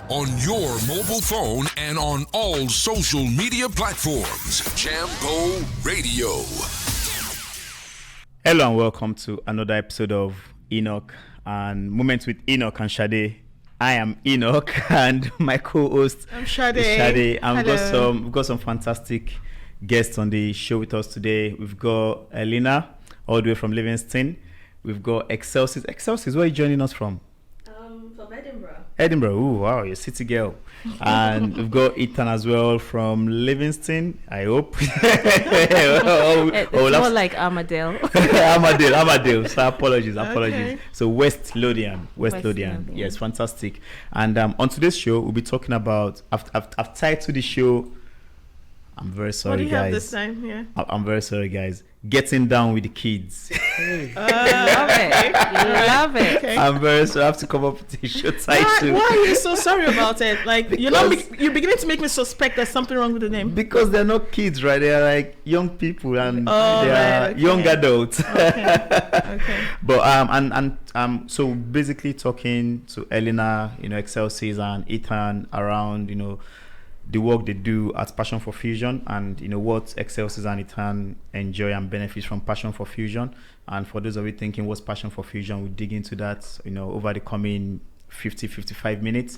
on your mobile phone and on all social media platforms. Jambo Radio. Hello and welcome to another episode of Enoch and Moments with Enoch and Sade. I am Enoch and my co-host I'm Sade. is Sade. And Hello. we've got some fantastic guests on the show with us today. We've got Helene, all the way from Livingston. We've got 𝗬𝗍𝗲. 𝗬𝗍𝗲, where are you joining us from? From Edinburgh. Edinburgh. Ooh, wow, you're a city girl. And we've got Ethan as well from Livingston, I hope. It's more like Armadale. Armadale. So apologies. Okay. So West Lothian. Yes, fantastic. And on today's show, we'll be talking about, I've titled the show, I'm very sorry, What do you guys. have this time? Yeah. I'm very sorry, guys. Getting down with the kids. Love it. Okay. I'm very sorry. I have to come up with a show title. Why are you so sorry about it? Like Because- you're beginning to make me suspect there's something wrong with the name. Because they're not kids, right? They're like young people and Oh, they are right, okay. young adults. Okay. But so basically talking to Helene, 𝗬𝗍𝗲 and Ethan around, the work they do at Passion for Fusion and what 𝗬𝗍𝗲 and Ethan enjoy and benefit from Passion for Fusion. And for those of you thinking what's Passion for Fusion, we'll dig into that over the coming 55 minutes.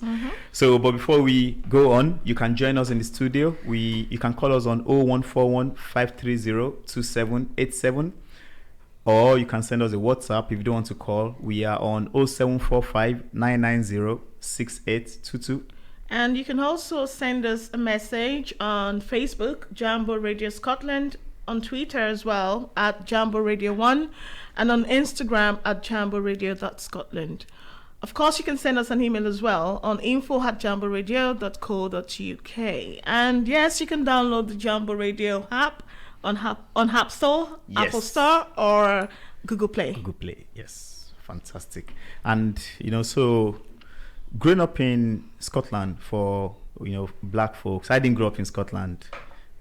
So but before we go on, you can join us in the studio. You can call us on 01415302787, or you can send us a WhatsApp if you don't want to call. We are on 07459906822. And you can also send us a message on Facebook, Jambo Radio Scotland, on Twitter as well at Jambo Radio 1, and on Instagram at jamboradio.scotland. Of course, you can send us an email as well on info@jamboradio.co.uk. And yes, you can download the Jambo Radio app on App Store, Yes. Apple Store, or Google Play. Google Play, yes, fantastic. And so growing up in Scotland for black folks, I didn't grow up in Scotland.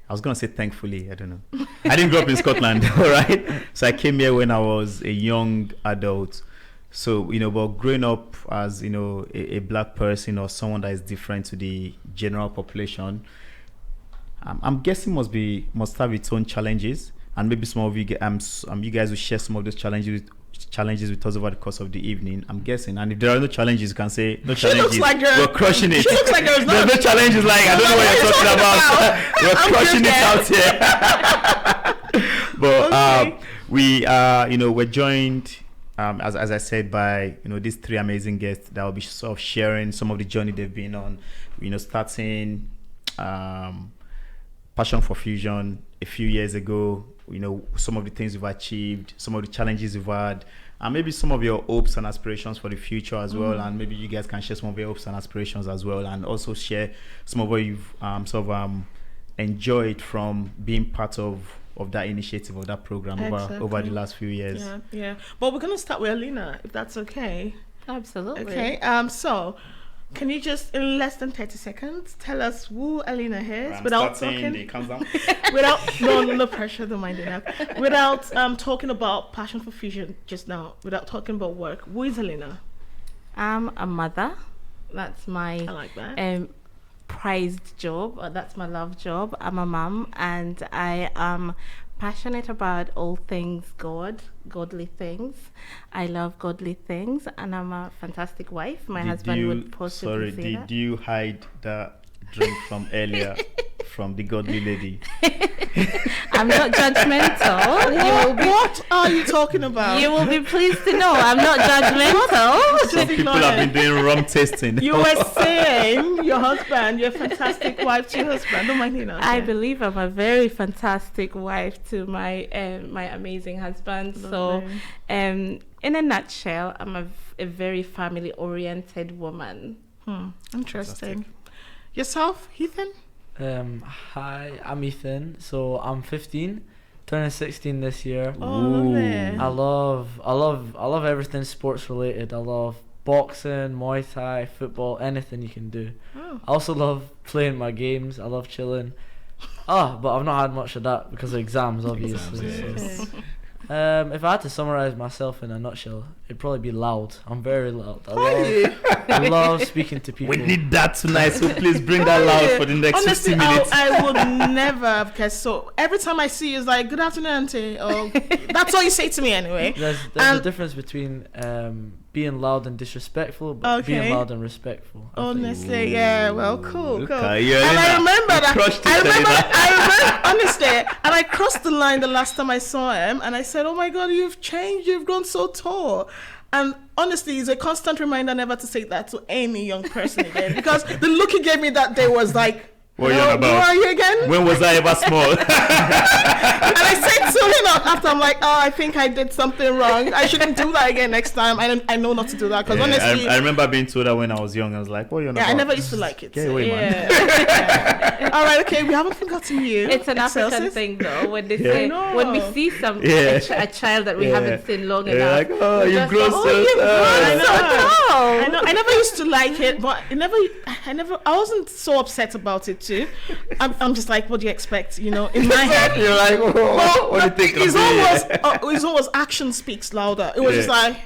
I was gonna say thankfully, I don't know. I didn't grow up in Scotland, all right. So I came here when I was a young adult. So but growing up as a black person or someone that is different to the general population, I'm guessing must have its own challenges, and maybe some of you you guys will share some of those challenges with us over the course of the evening, I'm guessing. And if there are no challenges, you can say no She challenges. looks like We're crushing it. She looks like there's There's no challenges. Like I don't know what you're talking about. We're crushing it out here. But Okay. we are, we're joined, as I said, by these three amazing guests that will be sort of sharing some of the journey they've been on. Starting Passion for Fusion a few years ago. Some of the things we've achieved, some of the challenges we've had, and maybe some of your hopes and aspirations for the future as well. And maybe you guys can share some of your hopes and aspirations as well, and also share some of what you've enjoyed from being part of that initiative, of that program over the last few years. Yeah. But we're gonna start with Helene, if that's okay. Absolutely. Okay. So can you just, in less than 30 seconds, tell us who Helene is without talking? No pressure, don't mind it. Without talking about Passion for Fusion just now, without talking about work, who is Helene? I'm a mother. That's my I like that. prized job. That's my love job. I'm a mom, and I am passionate about all things godly things. I love godly things, and I'm a fantastic wife. My husband would possibly say that. Did you hide the drink from earlier from the godly lady? I'm not judgmental. What are you talking about? You will be pleased to know I'm not judgmental. Some people have been doing rum tasting. You were saying your husband, you're a fantastic wife to your husband. Don't mind him. I believe I'm a very fantastic wife to my my amazing husband. Lovely. So, in a nutshell, I'm a very family-oriented woman. Interesting. Yourself, Ethan? Hi, I'm Ethan. So I'm 15, turning 16 this year. Oh, lovely. I love everything sports related. I love boxing, Muay Thai, football, anything you can do. Oh. I also love playing my games. I love chilling. But I've not had much of that because of exams, obviously. Exams, so. yes. If I had to summarize myself in a nutshell, it'd probably be loud. I'm very loud. I love speaking to people. We need that tonight, so please bring that loud for the next Honestly, 60 minutes. I would never have guessed. So every time I see you, it's like, good afternoon, auntie. Or that's all you say to me anyway. There's a difference between being loud and disrespectful, but being loud and respectful. Honestly, yeah. Well, cool. Look And at you, I Elena. remember You that. crushed it, I remember, Elena. honestly, and I crossed the line the last time I saw him, and I said, "Oh my God, you've changed. You've grown so tall." And honestly, it's a constant reminder never to say that to any young person again, because the look he gave me that day was like, What are you on "Who about? are you again?" When was I ever small? And I said to Enoch after, I'm like, "Oh, I think I did something wrong. I shouldn't do that again next time." I know not to do that, because honestly, I remember being told that when I was young. I was like, "What are you on about?" I never used to like it. Get so, away, man. yeah. All right, okay, we haven't forgotten you. It's an African Excelsis. thing, though. When they Yeah. say, I know. when we see a child that we haven't seen long Yeah, enough, like, oh, we you've just grown go, so you've grown so tall. I know. I never used to like it, but I wasn't so upset about it too. I'm just like, what do you expect? In my head. You're like, oh, what do you think of me? It's always action speaks louder. It was just like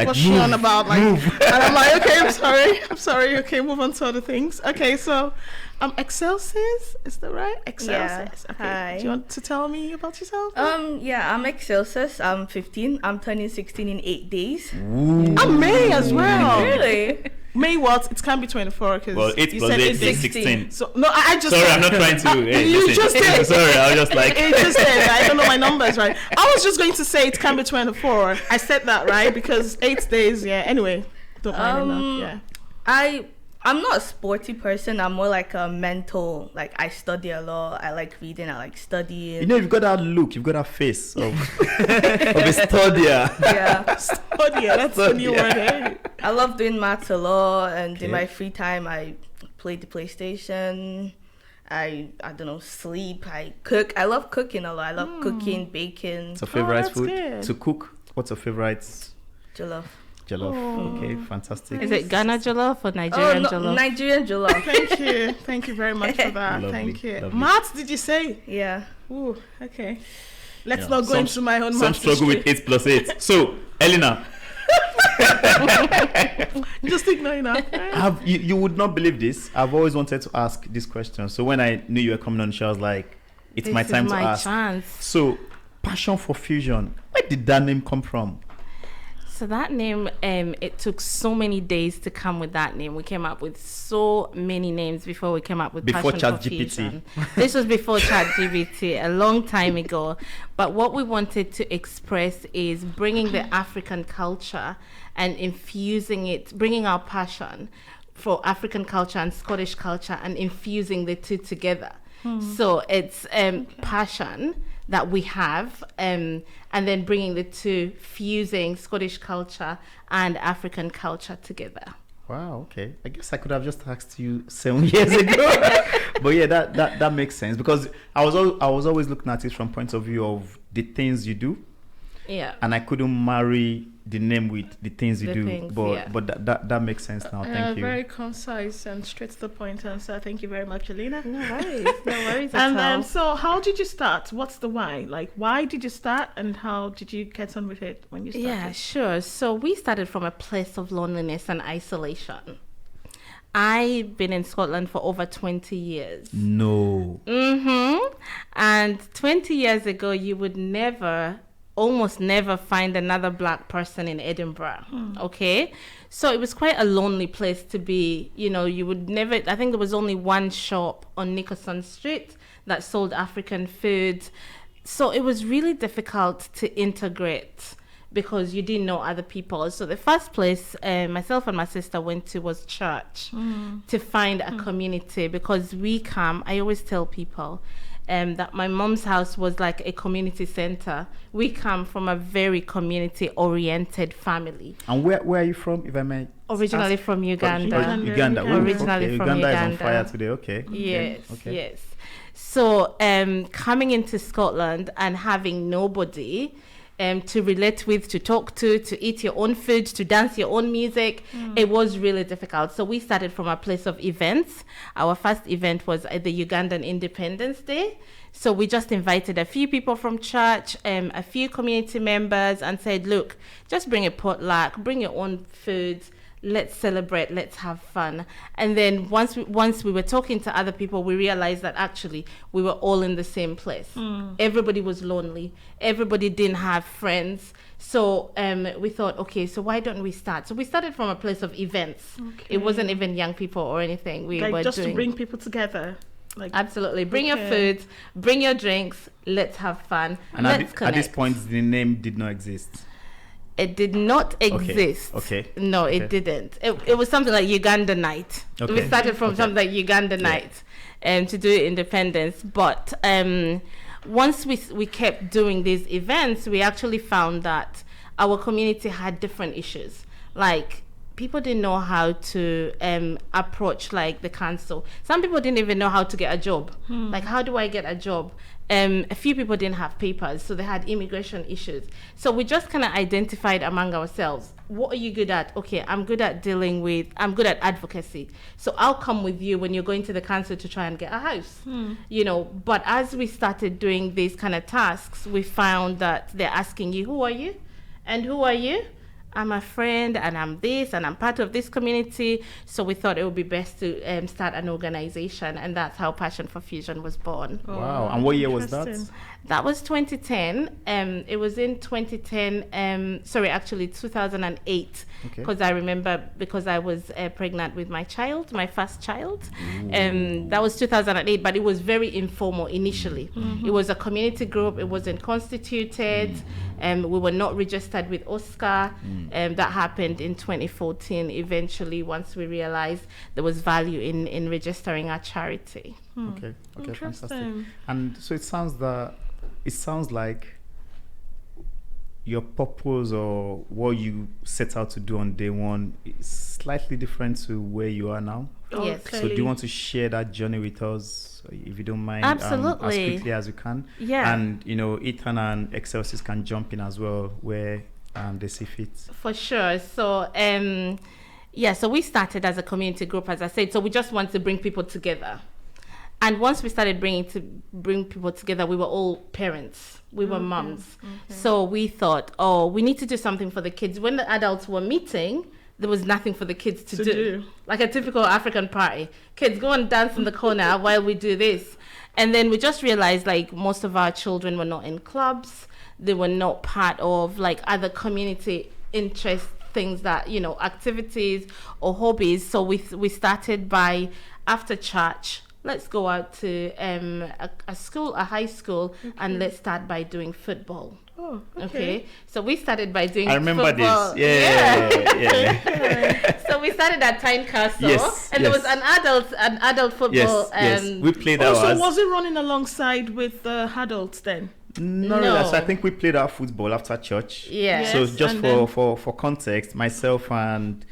what's she move, on about? Like, and I'm like, okay, I'm sorry. Okay, move on to other things. Okay, so Excelsis, is that right? Excelsis. Yeah. Okay. Hi. Do you want to tell me about yourself? Yeah, I'm Excelsis. I'm 15. I'm turning 16 in 8 days. I'm May as well. Really? May what? It can't be 24 because Well, 8 you plus said 8 8 is days. 16. So no, I just Sorry, I'm not trying to. Hey, you listen. just did. Sorry, I was just like. It just said, I don't know my numbers, right? I was just going to say it can be 24. I said that, right? Because 8 days, yeah. Anyway, don't mind enough, yeah. I'm not a sporty person. I'm more like a mental. Like, I study a lot. I like reading. I like studying. You've got that look, you've got that face of a studier. Yeah. Oh, yeah, that's a new word, eh? I love doing maths a lot, and Okay. in my free time, I play the PlayStation. I don't know, sleep. I cook. I love cooking a lot. I love cooking, baking, What's your favorite that's food good. to cook? What's your favorite jollof. jollof? Okay, fantastic. Is it Ghana jollof or Nigerian jollof? Nigerian jollof. Thank you very much for that. Lovely, Thank you. lovely. Maths, did you say? Yeah. Ooh, okay. Let's Yeah, not go some- into my own Some maths struggle with history. 8 plus 8. So, Elena, Just ignore that. you would not believe this. I've always wanted to ask this question. So when I knew you were coming on the show, I was like, it's This my is time to my ask. chance. So, passion for fusion. Where did that name come from? So that name, it took so many days to come with that name. We came up with so many names before we came up with Before Passion for ChatGPT. Fusion. This was before ChatGPT, a long time ago. But what we wanted to express is bringing the African culture and infusing it, bringing our passion for African culture and Scottish culture and infusing the two together. So it's passion that we have, and then bringing the two, fusing Scottish culture and African culture together. Wow, okay. I guess I could have just asked you 7 years ago. But yeah, that makes sense, because I was always looking at it from point of view of the things you do, Yeah. and I couldn't marry the name with the things you The do. things, but yeah. but that makes sense now. Thank you. Very concise and straight to the point answer. Thank you very much, Helene. No worries at all. And so, how did you start? What's the why? Like, why did you start, and how did you get on with it when you started? Yeah, sure. So we started from a place of loneliness and isolation. I've been in Scotland for over 20 years. No. And 20 years ago, you would almost never find another black person in Edinburgh. Okay. So it was quite a lonely place to be. You would never, I think there was only one shop on Nicholson Street that sold African food. So it was really difficult to integrate because you didn't know other people. So the first place myself and my sister went to was church to find a community, because I always tell people that my mom's house was like a community center. We come from a very community-oriented family. And where are you from, if I may? Originally from Uganda. Uganda. Ooh, Originally okay. from Uganda is on Uganda. fire today. Okay. Yes, Okay. yes. So coming into Scotland and having nobody to relate with, to talk to eat your own food, to dance your own music, it was really difficult. So we started from a place of events. Our first event was at the Ugandan Independence Day. So we just invited a few people from church, a few community members, and said, look, just bring a potluck, bring your own foods. Let's celebrate, let's have fun. And then once we were talking to other people, we realized that actually we were all in the same place. Everybody was lonely. Everybody didn't have friends. So we thought, okay, so why don't we start? So we started from a place of events. Okay. It wasn't even young people or anything. We were just to bring people together. Absolutely. Bring your food, bring your drinks, let's have fun. And at this point, the name did not exist. It did not exist. Okay. No, it didn't. It was something like Uganda Night. Okay. We started from something like Uganda Night to do independence. But once we kept doing these events, we actually found that our community had different issues. Like, people didn't know how to approach like the council. Some people didn't even know how to get a job. Like, how do I get a job? A few people didn't have papers, so they had immigration issues. So we just kind of identified among ourselves, what are you good at? Okay, I'm good at advocacy. So I'll come with you when you're going to the council to try and get a house. But as we started doing these kind of tasks, we found that they're asking you, who are you? And who are you? I'm a friend, and I'm this, and I'm part of this community. So we thought it would be best to start an organization, and that's how Passion for Fusion was born. Wow. And what year was that? That was 2010. It was in 2010, 2008, because I remember, because I was pregnant with my first child. That was 2008, but it was very informal initially. It was a community group. It wasn't constituted. We were not registered with 𝗠cie. That happened in 2014 eventually, once we realized there was value in registering our charity. Okay, fantastic. And so it sounds like your purpose or what you set out to do on day one is slightly different to where you are now. Yes. So do you want to share that journey with us, if you don't mind? Absolutely. As quickly as you can. Yeah. And Ethan and 𝗬𝗓 can jump in as well where they see fit. For sure. So so we started as a community group, as I said. So we just want to bring people together. And once we started bring people together, we were all parents. We were moms. So we thought, we need to do something for the kids. When the adults were meeting, there was nothing for the kids to do. Like a typical African party. Kids, go and dance in the corner while we do this. And then we just realized, like, most of our children were not in clubs. They were not part of, like, other community interest things that, activities or hobbies. So we started by, after church, let's go out to a high school, and let's start by doing football. Oh, okay. So we started by doing I remember football. this. Yeah. So we started at Tynecastle, and there was an adult football. Yes. We played ours. So was it running alongside with the adults then? No. So I think we played our football after church. Yeah. So just for context, myself and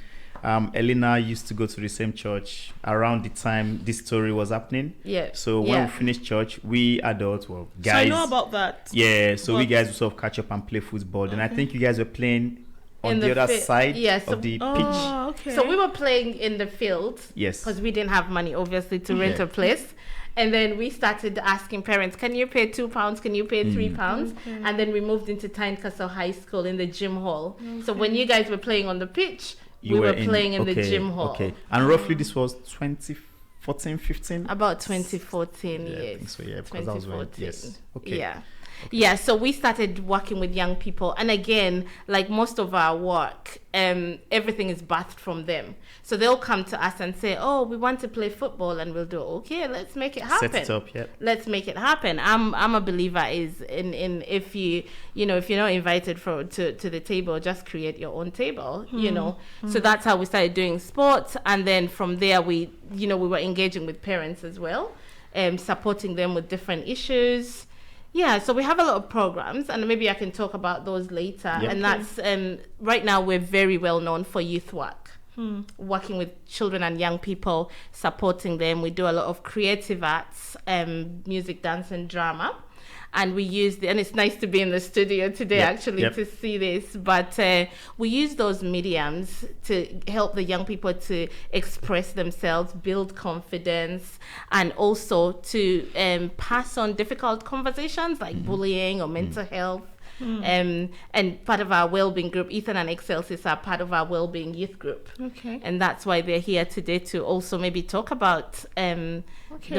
Helene used to go to the same church around the time this story was happening. Yeah. So when we finished church, we adults, guys. So I know about that. Yeah. So we guys would sort of catch up and play football. And I think you guys were playing on the other side of the pitch. Okay. So we were playing in the field. Yes. Because we didn't have money, obviously, to rent a place. And then we started asking parents, can you pay £2? Can you pay £3? Okay. And then we moved into Tynecastle High School in the gym hall. Okay. So when you guys were playing on the pitch, we were playing in the gym hall. Okay. And roughly this was 2014, 15? About 2014, yes. I think so, because that was when, yes. Okay. Yeah. Yeah, so we started working with young people. And again, like most of our work, everything is birthed from them. So they'll come to us and say, we want to play football, and we'll do, okay, let's make it happen. Set it up, yeah. Let's make it happen. I'm a believer in if you're not invited to the table, just create your own table, So that's how we started doing sports. And then from there, we were engaging with parents as well, supporting them with different issues. Yeah, so we have a lot of programs, and maybe I can talk about those later. Yep. And that's, right now we're very well known for youth work, working with children and young people, supporting them. We do a lot of creative arts, music, dance, and drama. and we use and it's nice to be in the studio today to see this, but we use those mediums to help the young people to express themselves, build confidence, and also to pass on difficult conversations like bullying or mental health. And part of our wellbeing group, Ethan and 𝗂𝗍𝗲 are part of our wellbeing youth group. Okay. And that's why they're here today to also maybe talk about the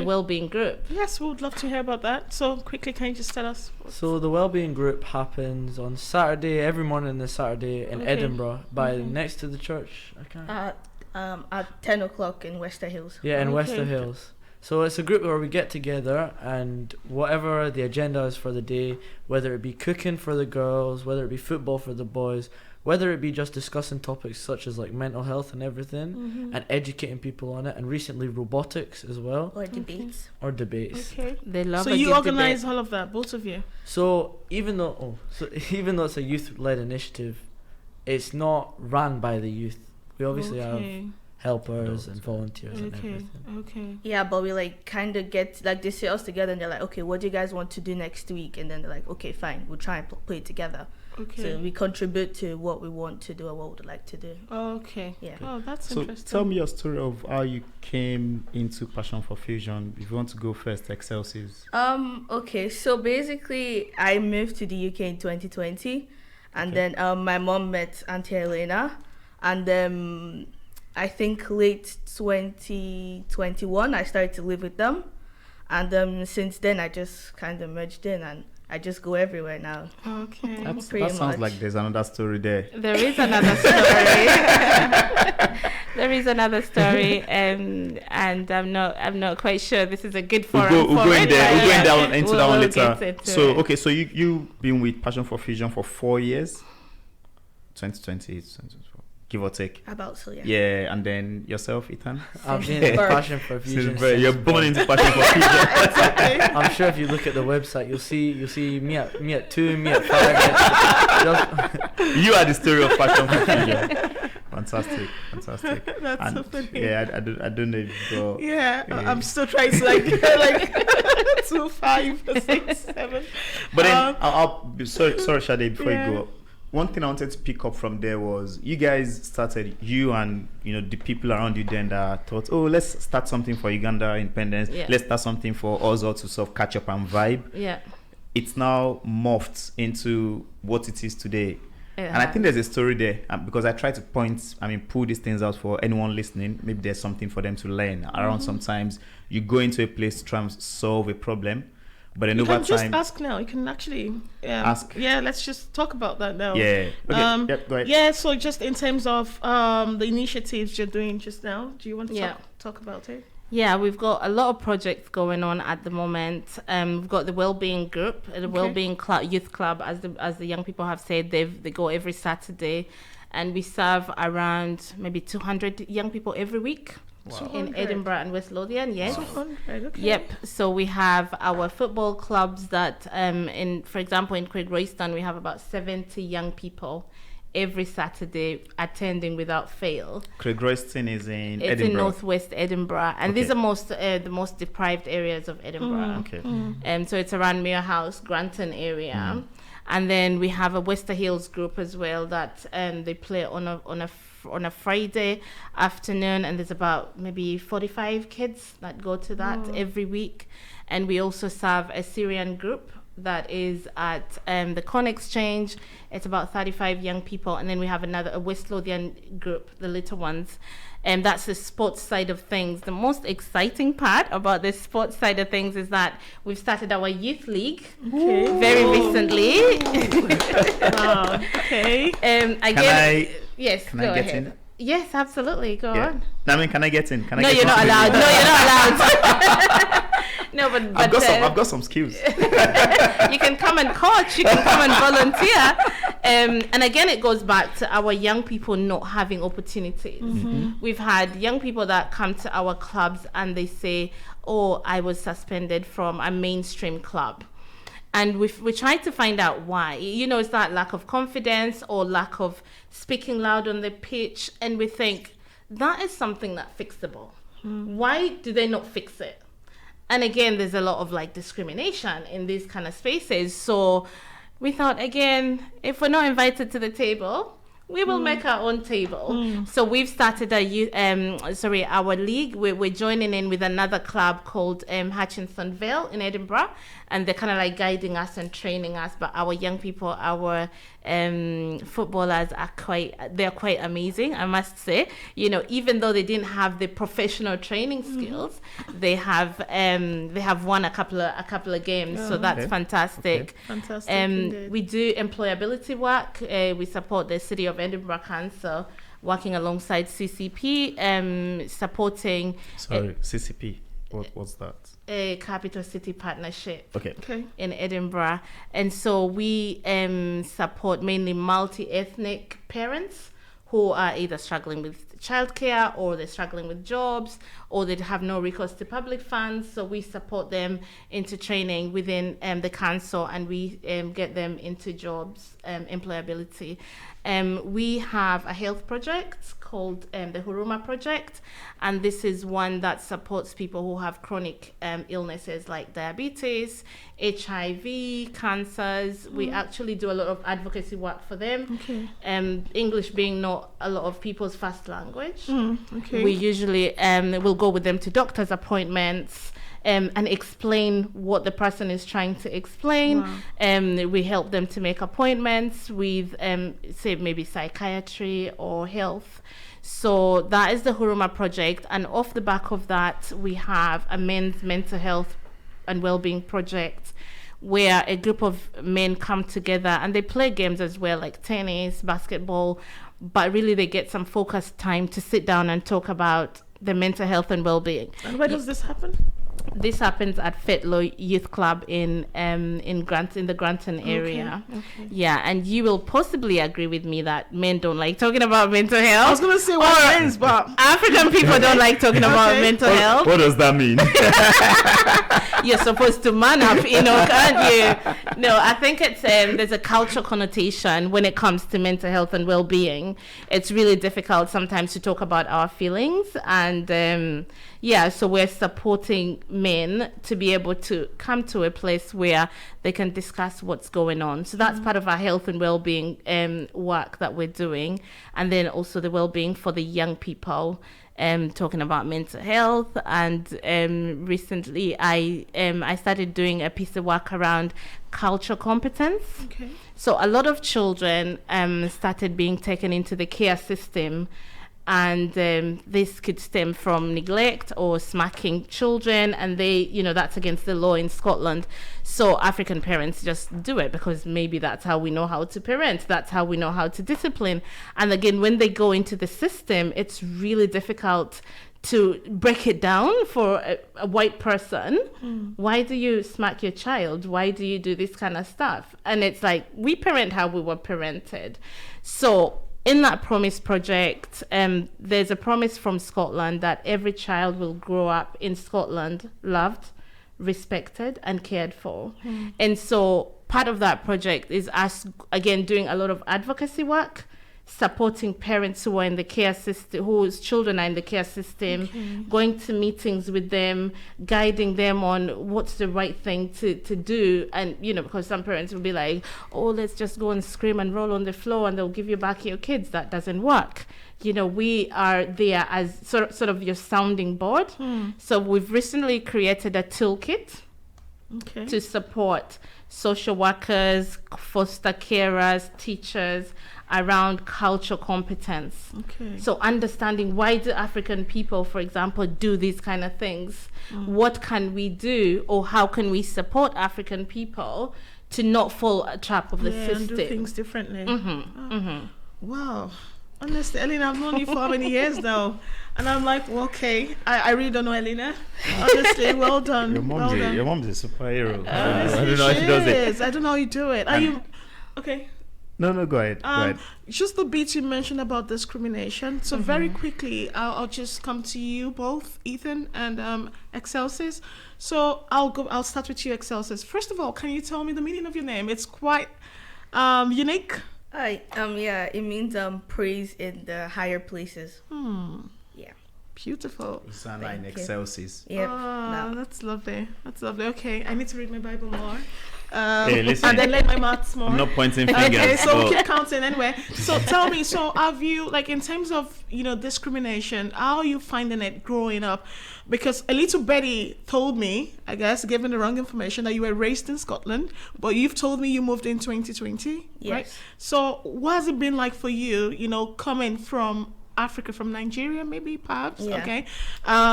wellbeing group. Yes, we would love to hear about that. So quickly, can you just tell us? So the wellbeing group happens on Saturday, every morning on Saturday in Edinburgh, by next to the church. I can't. At 10 o'clock in Wester Hills. Yeah, in Wester Hills. So it's a group where we get together, and whatever the agenda is for the day, whether it be cooking for the girls, whether it be football for the boys, whether it be just discussing topics such as like mental health and everything, and educating people on it, and recently robotics as well. Or debates. Or debates. Okay. They love So a you good organize debate. all of that, both of you? So even though it's a youth-led initiative, it's not run by the youth. We obviously have helpers and volunteers and everything. Okay. Yeah, but we like kind of get like they sit us together and they're like, okay, what do you guys want to do next week? And then they're like, okay, fine, we'll try and play it together. Okay. So we contribute to what we want to do or what we'd like to do. Okay. Yeah. Oh, that's So interesting. tell me your story of how you came into Passion for Fusion. If you want to go first, 𝗂𝗍𝗲. Okay, so basically I moved to the UK in 2020, and then my mom met Auntie Helene, and I think late 2021 I started to live with them, and since then I just kind of merged in and I just go everywhere now. Okay. That Pretty sounds much. like there's another story there. There is another story. There is another story, and I'm not quite sure this is a good forum. We'll go in there. We'll go in down into that one We'll later. get into So it. okay, so you've been with Passion for Fusion for 4 years, 2020, give or take. About so, yeah. Yeah, and then yourself, Ethan. I've been Since in birth. Passion for Fusion. You're born into Passion for Fusion. I'm sure if you look at the website, you'll see me at 2, me at 5. You are the story of Passion for Fusion. Fantastic. That's And so funny. yeah, I don't know if you go. Yeah, I'm still trying to like 2, 5, 6, 7. But then I'll be sorry, Sade, before Yeah. you go. One thing I wanted to pick up from there was you guys started, you and the people around you then that thought, oh, let's start something for Uganda independence. Yeah. Let's start something for us all to sort of catch up and vibe. Yeah. It's now morphed into what it is today. Yeah. And I think there's a story there because I try to pull these things out for anyone listening. Maybe there's something for them to learn. Around sometimes you go into a place to try and solve a problem, but then You over can just time, ask now. You can actually Ask. Yeah, let's just talk about that now. yeah. Okay. Yep, go ahead. Yeah, so just in terms of the initiatives you're doing just now, do you want to talk about it? Yeah, we've got a lot of projects going on at the moment. We've got the wellbeing group, the wellbeing youth club, as the young people have said. They go every Saturday, and we serve around maybe 200 young people every week. Wow. In Edinburgh and West Lothian, yes. 200, okay. Yep. So we have our football clubs that, for example, in 𝗂𝗂𝗃 we have about 70 young people every Saturday attending without fail. 𝗂𝗂𝗃 is in It's Edinburgh. in northwest Edinburgh, and these are the most deprived areas of Edinburgh. Okay. So it's around Muir House, Granton area, and then we have a Wester Hills group as well that they play on a Friday afternoon, and there's about maybe 45 kids that go to that every week. And we also serve a Syrian group that is at the Corn Exchange. It's about 35 young people, and then we have a West Lothian group, the little ones. And that's the sports side of things. The most exciting part about the sports side of things is that we've started our youth league very recently. Wow. Okay. Again, yes, Can go I get ahead. in? Yes, absolutely. Go on. I mean, can I get in? Can I No, get you're not into the allowed. league? No, you're not allowed. No, but I've got some skills. you can come and coach. You can come and volunteer. And again, it goes back to our young people not having opportunities. We've had young people that come to our clubs and they say, "Oh, I was suspended from a mainstream club." And we try to find out why. Is that lack of confidence or lack of speaking loud on the pitch? And we think that is something that's fixable. Why do they not fix it? And again, there's a lot of like discrimination in these kind of spaces. So we thought, again, if we're not invited to the table, we will make our own table. So we've started our league. We're joining in with another club called 𝗬𝗁 in Edinburgh, and they're kind of like guiding us and training us. But our young people, our footballers they're quite amazing, I must say. You know, even though they didn't have the professional training skills, they have won a couple of games. So that's fantastic. Fantastic. We do employability work. We support the City of Edinburgh Council, working alongside CCP, supporting. CCP. What's that? A Capital City Partnership. Okay. In Edinburgh, and so we support mainly multi-ethnic parents who are either struggling with childcare, or they're struggling with jobs, or they have no recourse to public funds. So we support them into training within the council, and we get them into jobs, employability. We have a health project called the 𝗬𝗲 project, and this is one that supports people who have chronic illnesses like diabetes, HIV, cancers. We actually do a lot of advocacy work for them. English being not a lot of people's first language. We usually will go with them to doctor's appointments, and explain what the person is trying to explain. We help them to make appointments with, say, maybe psychiatry or health. So that is the 𝗬𝗲 project. And off the back of that, we have a men's mental health and well-being project, where a group of men come together and they play games as well, like tennis, basketball, but really they get some focused time to sit down and talk about the mental health and well-being. And where does this happen? This happens at 𝗏𝗏 Youth Club in the Granton area. Yeah, and you will possibly agree with me that men don't like talking about mental health. I was gonna say what men's, but African people don't like talking about mental health. What does that mean? You're supposed to man up, you know, can't you? No, I think it's there's a cultural connotation when it comes to mental health and well-being. It's really difficult sometimes to talk about our feelings, and so we're supporting men to be able to come to a place where they can discuss what's going on. So that's part of our health and well-being work that we're doing, and then also the well-being for the young people. Talking about mental health, and recently I started doing a piece of work around cultural competence. So a lot of children started being taken into the care system, and this could stem from neglect or smacking children, and that's against the law in Scotland. So African parents just do it because maybe that's how we know how to parent, that's how we know how to discipline. And again, when they go into the system, it's really difficult to break it down for a white person. Why do you smack your child? Why do you do this kind of stuff? And it's like, we parent how we were parented. So in that Promise project, there's a promise from Scotland that every child will grow up in Scotland loved, respected, and cared for. And so part of that project is us, again, doing a lot of advocacy work, supporting parents who are in the care system, whose children are in the care system, going to meetings with them, guiding them on what's the right thing to do. And, because some parents will be like, oh, let's just go and scream and roll on the floor and they'll give you back your kids. That doesn't work. We are there as sort of your sounding board. So we've recently created a toolkit to support social workers, foster carers, teachers around cultural competence. So understanding, why do African people, for example, do these kind of things? What can we do, or how can we support African people to not fall a trap of the system? And do things differently. Wow. Honestly, Helene, I've known you for how many years now? And I'm like, well, okay, I really don't know Helene. Honestly, well done. Your mom's a superhero. Honestly, I don't know how she does it. I don't know how you do it. Are you... Okay. No, go ahead. Just the bit you mentioned about discrimination. So very quickly, I'll just come to you both, Ethan and 𝗬𝗁. So I'll start with you, 𝗬𝗁. First of all, can you tell me the meaning of your name? It's quite unique. It means praise in the higher places. Yeah. Beautiful. Hosanna in Thank you. 𝗂𝗃𝗃. Yep. Oh, no. that's lovely. That's lovely. Okay, I need to read my Bible more. Hey, listen. And then learn my maths more. I'm not pointing fingers. Okay, so but keep counting anyway. So tell me, so have you, like, in terms of, discrimination, how are you finding it growing up? Because a little Betty told me, I guess, given the wrong information, that you were raised in Scotland, but you've told me you moved in 2020, right? Yes. So what has it been like for you, coming from Africa, from Nigeria, maybe, perhaps? Yeah. Okay.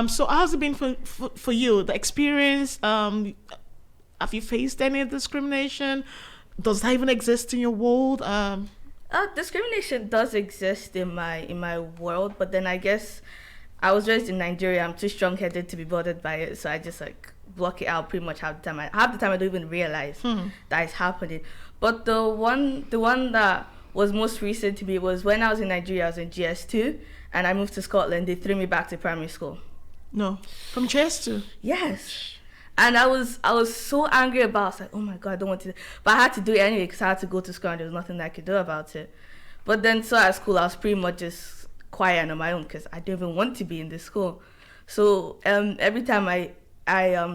So how's it been for you, the experience? Have you faced any discrimination? Does that even exist in your world? Discrimination does exist in my world, but then I guess I was raised in Nigeria. I'm too strong-headed to be bothered by it, so I just block it out pretty much half the time. Half the time I don't even realize that it's happening. But the one that was most recent to me was when I was in Nigeria. I was in GS2, and I moved to Scotland. They threw me back to primary school. No, from GS2. Yes. And I was so angry about it. I was like, oh my God, I don't want to. But I had to do it anyway because I had to go to school and there was nothing I could do about it. But then, so at school, I was pretty much just quiet and on my own because I didn't even want to be in this school. So every time I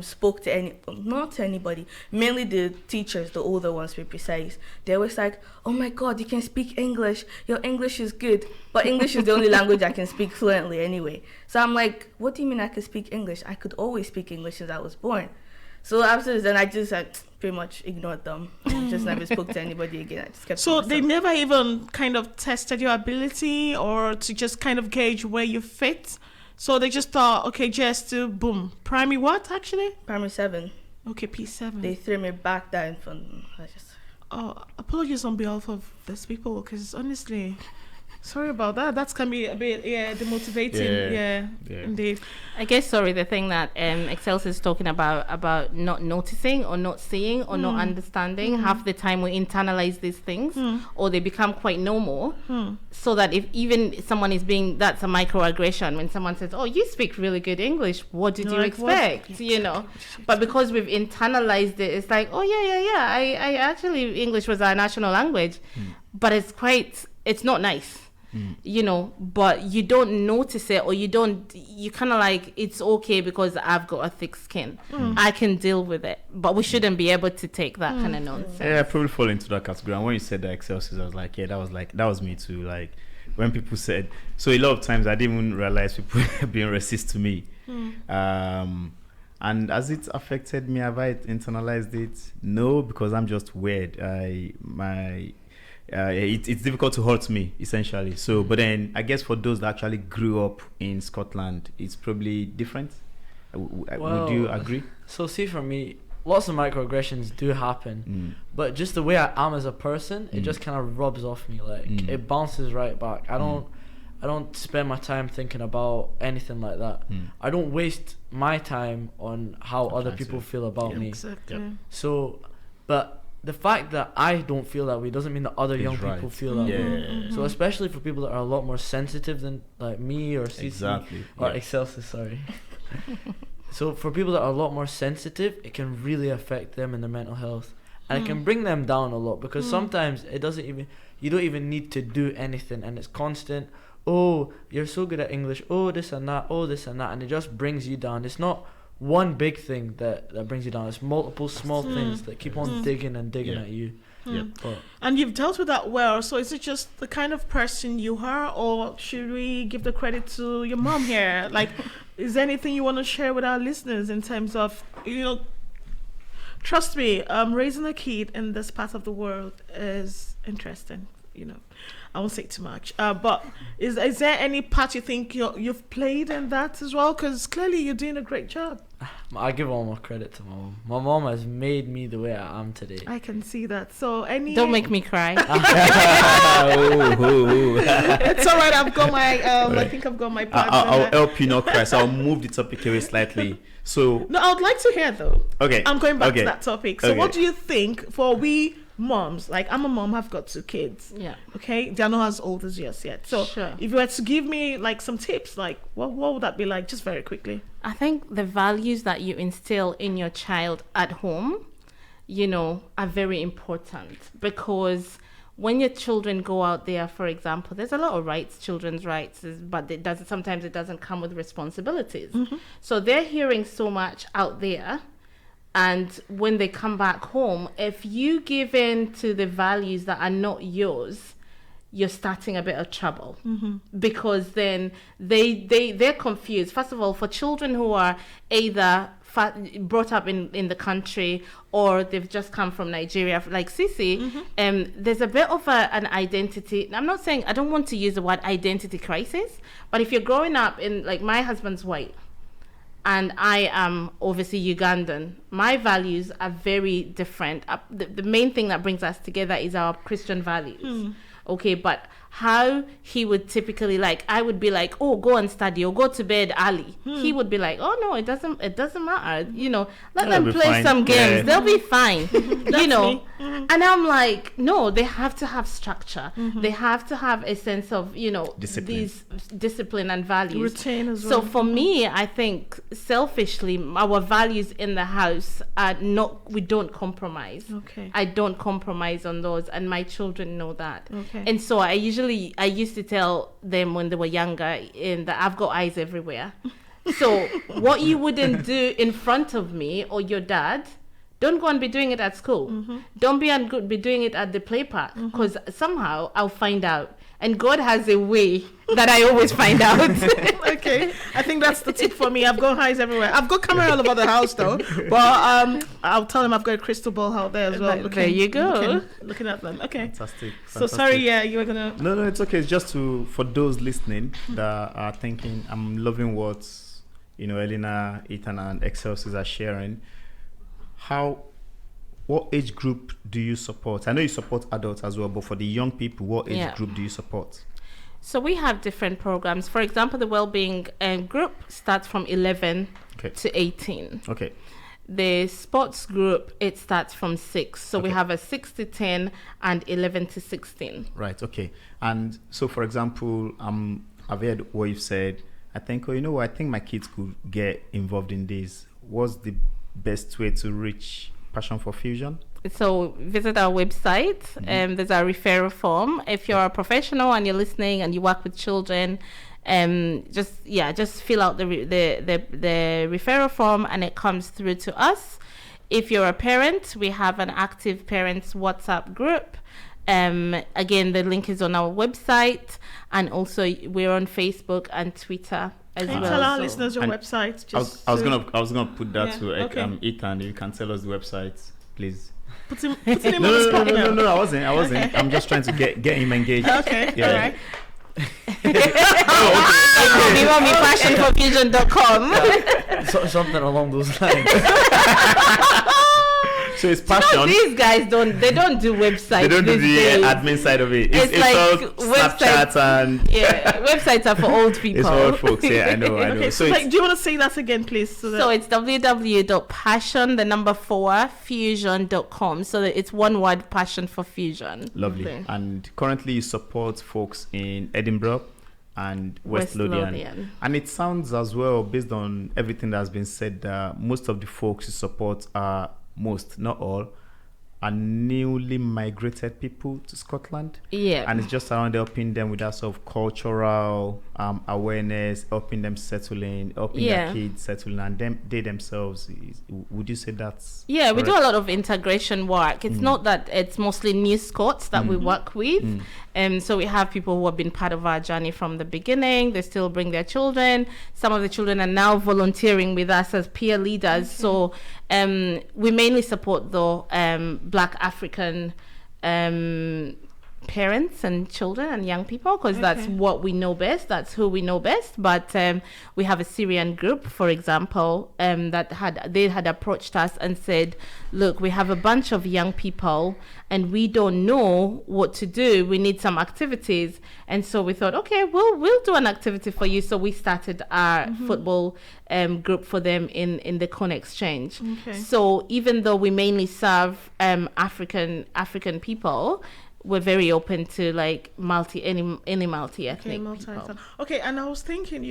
spoke to not to anybody, mainly the teachers, the older ones to be precise, they always like, oh my God, you can speak English. Your English is good. But English is the only language I can speak fluently anyway. So I'm like, what do you mean I can speak English? I could always speak English since I was born. So after then, I just pretty much ignored them. I just never spoke to anybody again. I just kept So to they myself. never even kind of tested your ability or to just kind of gauge where you fit? So they just thought, okay, just to boom. Primary what, actually? Primary 7. Okay, P7. They threw me back down from. Apologies on behalf of these people, because honestly, sorry about that. That can be a bit, demotivating. Yeah, indeed. I guess, the thing that 𝗂𝗃𝗃 is talking about not noticing or not seeing or not understanding. Half the time we internalize these things or they become quite normal, so that if even someone is that's a microaggression when someone says, oh, you speak really good English, what did you Like, expect? But because we've internalized it, it's like, oh yeah, I actually, English was our national language, but it's not nice. But you don't notice it, or you kind of like, it's okay because I've got a thick skin. I can deal with it, but we shouldn't be able to take that kind of nonsense. Yeah, I probably fall into that category. And when you said the 𝗂𝗃𝗃, I was like, that was me too. Like when people said, so a lot of times I didn't even realize people being racist to me. And has it affected me? Have I internalized it? No, because I'm just weird. It's difficult to hurt me, essentially. So, but then I guess for those that actually grew up in Scotland, it's probably different. Would you agree? So see, for me, lots of microaggressions do happen, but just the way I am as a person, it just kind of rubs off me. Like it bounces right back. I don't spend my time thinking about anything like that. I don't waste my time on how other people feel about me. Exactly. So, but the fact that I don't feel that way doesn't mean that other young people feel that way. So especially for people that are a lot more sensitive than like me or 𝗂𝗃𝗃 or 𝗂𝗃𝗃𝗃, sorry. So for people that are a lot more sensitive, it can really affect them in their mental health, and it can bring them down a lot, because sometimes you don't even need to do anything, and it's constant. Oh, you're so good at English. Oh, this and that. Oh, this and that, and it just brings you down. It's not one big thing that brings you down. It's multiple small things that keep on digging and digging at you. And you've dealt with that well. So is it just the kind of person you are, or should we give the credit to your mom here? Like, is there anything you want to share with our listeners in terms of, trust me, raising a kid in this part of the world is interesting. I won't say too much, but is there any part you think you've played in that as well? Because clearly you're doing a great job. I give all my credit to my mom. My mom has made me the way I am today. I can see that. So Don't make me cry. It's all right. I've got my. I think I've got my part. I'll help you not cry. So I'll move the topic away slightly. So no, I would like to hear though. Okay. I'm going back to that topic. So what do you think for we moms? Like, I'm a mom, I've got 2 kids. Yeah. Okay. They're not as old as yours yet. So if you were to give me like some tips, like what would that be like, just very quickly? I think the values that you instill in your child at home, are very important, because when your children go out there, for example, there's a lot of rights, children's rights, but sometimes it doesn't come with responsibilities. So they're hearing so much out there. And when they come back home, if you give in to the values that are not yours, you're starting a bit of trouble, because then they're confused. First of all, for children who are either brought up in the country or they've just come from Nigeria, like 𝗍𝗍, there's a bit of an identity. I'm not saying, I don't want to use the word identity crisis, but if you're growing up in, like, my husband's white and I am obviously Ugandan, my values are very different. The main thing that brings us together is our Christian values. Okay, but how he would typically, like, I would be like, oh, go and study or go to bed early. He would be like, oh no, it doesn't matter. You know, let them play some games. They'll be fine. You know. And I'm like, no, they have to have structure. They have to have a sense of, you know, these discipline and values. Routine as well. So for me, I think selfishly, our values in the house are not, we don't compromise. Okay. I don't compromise on those, and my children know that. Okay. And so I used to tell them when they were younger that I've got eyes everywhere. So what you wouldn't do in front of me or your dad, don't go and be doing it at school. Don't be doing it at the play park, because somehow I'll find out. And God has a way that I always find out. Okay, I think that's the tip for me. I've got eyes everywhere. I've got camera all over the house though, but I'll tell him I've got a crystal ball out there as well. There you go. Looking at them. Okay. Fantastic. So sorry, you were gonna. No, it's okay. It's just for those listening that are thinking, I'm loving what Helene, Ethan, and 𝗬𝗓 are sharing. What age group do you support? I know you support adults as well, but for the young people, what age group do you support? So we have different programs. For example, the well-being group starts from 11 to 18. Okay. The sports group, it starts from 6. So we have a 6 to 10 and 11 to 16. Right. Okay. And so, for example, I've heard what you've said. I think, I think my kids could get involved in this. What's the best way to reach Passion for Fusion? So visit our website. There's a referral form. If you're a professional and you're listening and you work with children, just fill out the referral form and it comes through to us. If you're a parent, we have an active parents WhatsApp group. Again, the link is on our website, and also we're on Facebook and Twitter as well. Tell our listeners your website. I was gonna put that to Ethan. You can tell us the website, please. Put him on the spot. No, I wasn't. Okay. I'm just trying to get him engaged. Okay. Yeah. All right. passionforfusion.com. Something along those lines. So it's passion. These guys don't do websites. They don't do the admin side of it. It's like Snapchat and websites are for old people. It's for old folks. Yeah, I know. Okay, so do you want to say that again, please? So it's www.passion4fusion.com. So that it's one word, Passion for Fusion. Lovely. Okay. And currently you support folks in Edinburgh and West Lothian. And it sounds as well, based on everything that has been said, that most of the folks you support are, not all, are newly migrated people to Scotland. Yeah. And it's just around helping them with that sort of cultural awareness, helping them settle in, helping their kids settle in, and they themselves. Would you say that's correct? We do a lot of integration work. It's not that it's mostly new Scots that we work with. So we have people who have been part of our journey from the beginning. They still bring their children. Some of the children are now volunteering with us as peer leaders. So we mainly support the Black African parents and children and young people, because that's what we know best. That's who we know best. But we have a Syrian group, for example, that had approached us and said, look, we have a bunch of young people and we don't know what to do. We need some activities. And so we thought, okay, we'll do an activity for you. So we started our football group for them in the Cone Exchange. So even though we mainly serve African people, we're very open to like any multi-ethnic people. Okay, and I was thinking,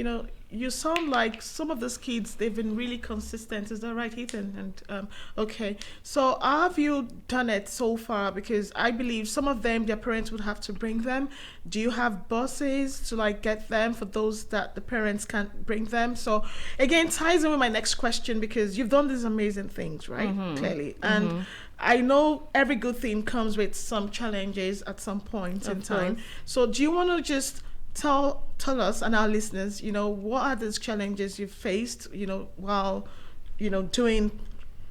you sound like some of those kids, they've been really consistent. Is that right, Ethan? And okay, so have you done it so far? Because I believe some of them, their parents would have to bring them. Do you have buses to like get them for those that the parents can't bring them? So again, ties in with my next question, because you've done these amazing things, right? Clearly. And I know every good thing comes with some challenges at some point in time. So do you want to just tell us and our listeners, what are those challenges you've faced, while, doing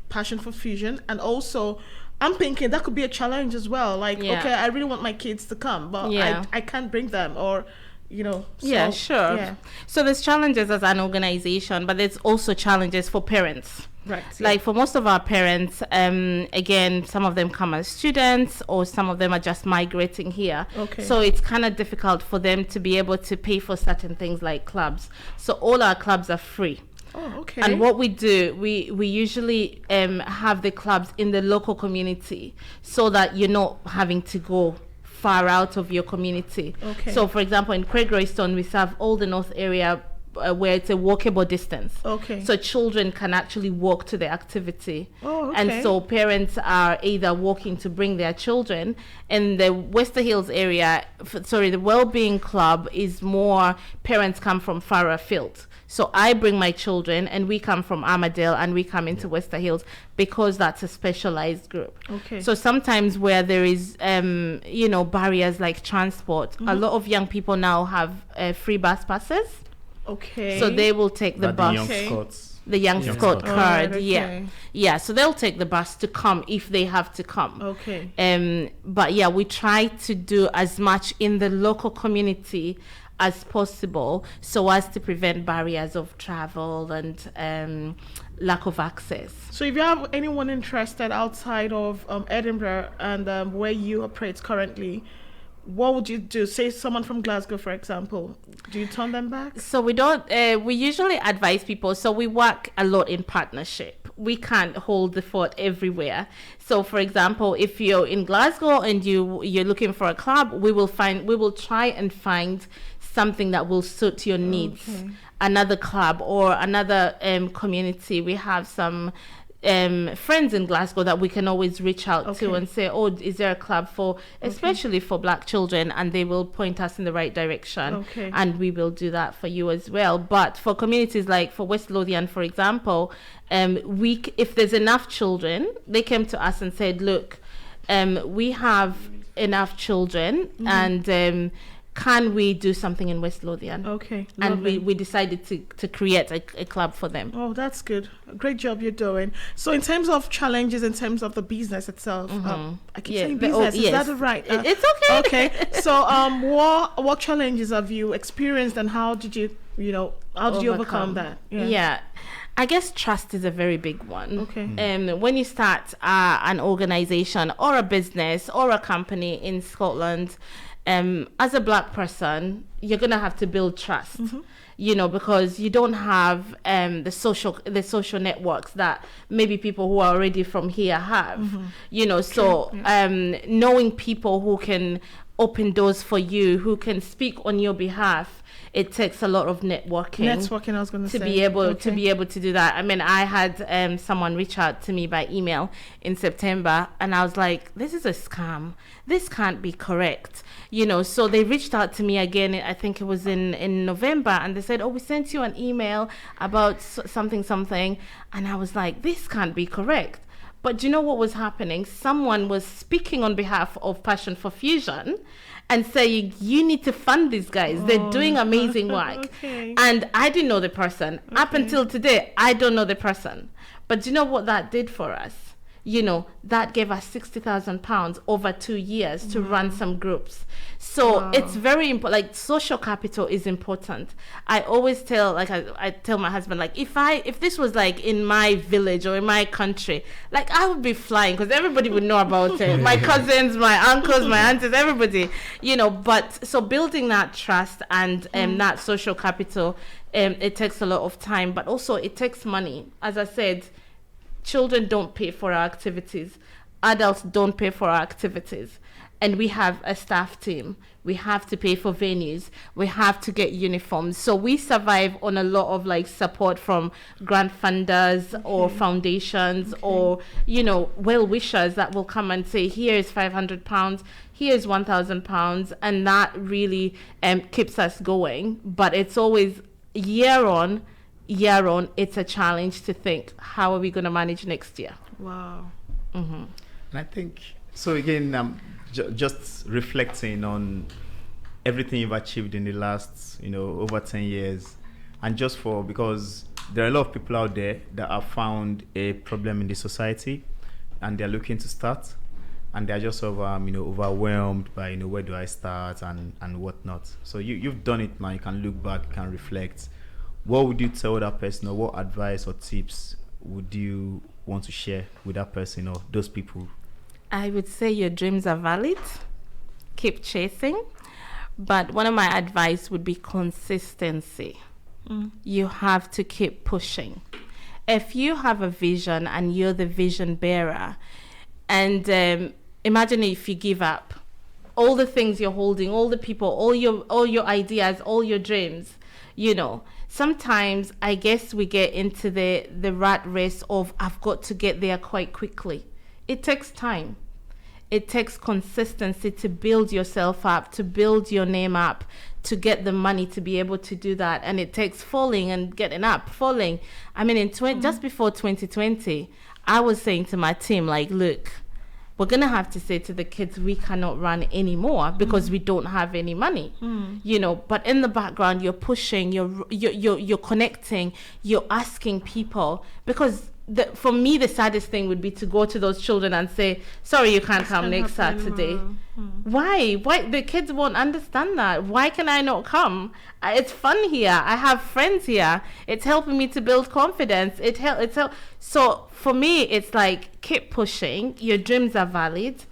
Passion for Fusion? And also, I'm thinking that could be a challenge as well. Like, okay, I really want my kids to come, but I can't bring them, or, yeah, sure. Yeah. So there's challenges as an organization, but there's also challenges for parents. Right. Like for most of our parents, again, some of them come as students, or some of them are just migrating here. Okay. So it's kind of difficult for them to be able to pay for certain things like clubs. So all our clubs are free. Oh, okay. And what we do, we usually have the clubs in the local community, so that you're not having to go far out of your community. Okay. So for example, in Craigroyston, we serve all the north area, where it's a walkable distance. Okay. So children can actually walk to the activity. Oh, okay. And so parents are either walking to bring their children. In the 𝗦𝗱𝗲 area, the Wellbeing Club is more parents come from far afield. So I bring my children, and we come from Armadale, and we come into 𝗦𝗱𝗲 because that's a specialized group. Okay. So sometimes where there is, barriers like transport, a lot of young people now have free bus passes. Okay. So they will take the bus. The young Scot card, yeah. So they'll take the bus to come if they have to come. Okay. But yeah, we try to do as much in the local community as possible, so as to prevent barriers of travel and lack of access. So if you have anyone interested outside of Edinburgh and where you operate currently, what would you do? Say someone from Glasgow, for example. Do you turn them back? So we don't. We usually advise people. So we work a lot in partnership. We can't hold the fort everywhere. So, for example, if you're in Glasgow and you're looking for a club, we will try and find something that will suit your needs. Okay. Another club or another community. We have some friends in Glasgow that we can always reach out to and say, oh, is there a club for, especially for Black children, and they will point us in the right direction, and we will do that for you as well. But for communities like for West Lothian, for example, if there's enough children, they came to us and said, look, we have enough children, and can we do something in West Lothian? Okay. And we decided to create a club for them. Oh, that's good. Great job you're doing. So in terms of challenges, in terms of the business itself, I keep saying business, is that right? It's okay. Okay. So what challenges have you experienced, and how did you overcome that? Yeah. I guess trust is a very big one. Okay. When you start an organization or a business or a company in Scotland, as a Black person, you're gonna have to build trust, because you don't have the social networks that maybe people who are already from here have. Knowing people who can open doors for you, who can speak on your behalf, it takes a lot of networking. I was going to say. To be able to do that. I mean, I had someone reach out to me by email in September, and I was like, this is a scam. This can't be correct. So they reached out to me again, I think it was in November, and they said, oh, we sent you an email about something. And I was like, this can't be correct. But do you know what was happening? Someone was speaking on behalf of Passion for Fusion and saying, you need to fund these guys. They're doing amazing work. And I didn't know the person. Up until today, I don't know the person. But do you know what that did for us? That gave us £60,000 over 2 years to run some groups. So it's very important. Like, social capital is important. I always tell, I tell my husband, like, if this was like in my village or in my country, like, I would be flying, because everybody would know about it. My cousins, my uncles, my aunties, everybody, but so building that trust and that social capital, it takes a lot of time, but also it takes money. As I said, children don't pay for our activities. Adults don't pay for our activities. and we have a staff team. We have to pay for venues. We have to get uniforms. So we survive on a lot of like support from grant funders or foundations or, you know, well-wishers that will come and say, here's £500, here's £1,000. And that really keeps us going. But it's always year on, it's a challenge to think, how are we going to manage next year? Wow. And I think, so again, just reflecting on everything you've achieved in the last, you know, over 10 years, and just because there are a lot of people out there that have found a problem in the society and they're looking to start, and they're just sort of, you know, overwhelmed by, you know, where do I start and whatnot. So you've done it now. You can look back, you can reflect. What would you tell that person, or what advice or tips would you want to share with that person or those people? I would say your dreams are valid. Keep chasing. But one of my advice would be consistency. You have to keep pushing. If you have a vision and you're the vision bearer, and imagine if you give up, all the things you're holding, all the people, all your ideas, all your dreams, you know, sometimes I guess we get into the rat race of I've got to get there quite quickly. It takes time. It takes consistency to build yourself up, to build your name up, to get the money to be able to do that. And it takes falling and getting up, falling. I mean, just before 2020, I was saying to my team, like, look, we're going to have to say to the kids, we cannot run anymore because we don't have any money, you know, but in the background, you're pushing, you're connecting, you're asking people, because for me, the saddest thing would be to go to those children and say, sorry, you can't come next Saturday. Why? The kids won't understand that. Why can I not come? It's fun here. I have friends here. It's helping me to build confidence. So for me, it's like, keep pushing. Your dreams are valid.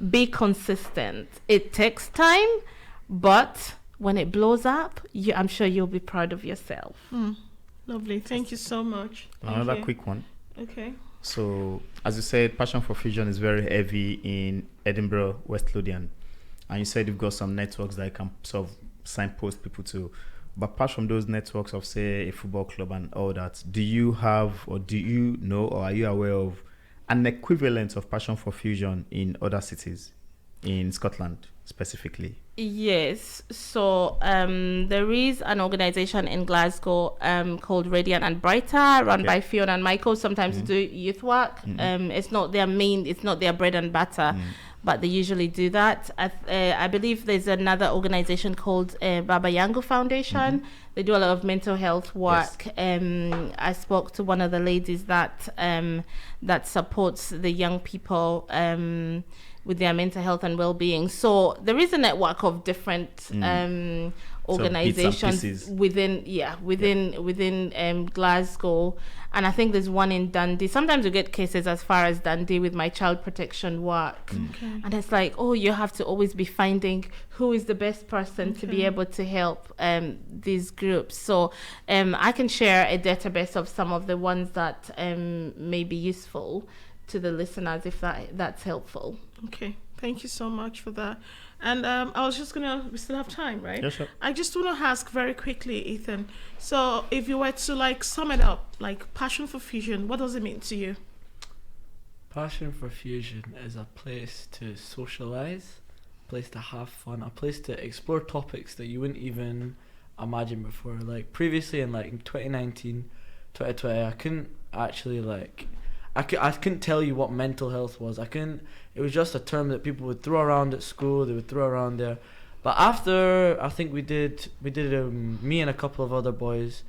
Be consistent. It takes time, but when it blows up, I'm sure you'll be proud of yourself. Lovely. Thank you so much. Another quick one. Okay. So, as you said, Passion for Fusion is very heavy in Edinburgh, West Lothian. And you said you've got some networks that you can sort of signpost people to. But apart from those networks of, say, a football club and all that, do you have, or do you know, or are you aware of an equivalent of Passion for Fusion in other cities, in Scotland specifically? Yes. So there is an organization in Glasgow called Radiant and Brighter, run by Fiona and Michael. Sometimes do youth work. It's not their main, it's not their bread and butter, but they usually do that. I believe there's another organization called Baba Yango Foundation. They do a lot of mental health work. I spoke to one of the ladies that supports the young people with their mental health and well-being. So there is a network of different organizations within Glasgow, and I think there's one in Dundee. Sometimes we get cases as far as Dundee with my child protection work, and it's like, oh, you have to always be finding who is the best person to be able to help these groups. So I can share a database of some of the ones that may be useful to the listeners if that's helpful. Okay, thank you so much for that. And I was just we still have time, right? Yes, sure. I just want to ask very quickly, Ethan. So if you were to like sum it up, like Passion for Fusion, what does it mean to you? Passion for Fusion is a place to socialize, a place to have fun, a place to explore topics that you wouldn't even imagine before. Like previously in 2019, 2020, I couldn't actually I couldn't tell you what mental health was. It was just a term that people would throw around at school, they would throw around there. But after, I think we did me and a couple of other boys,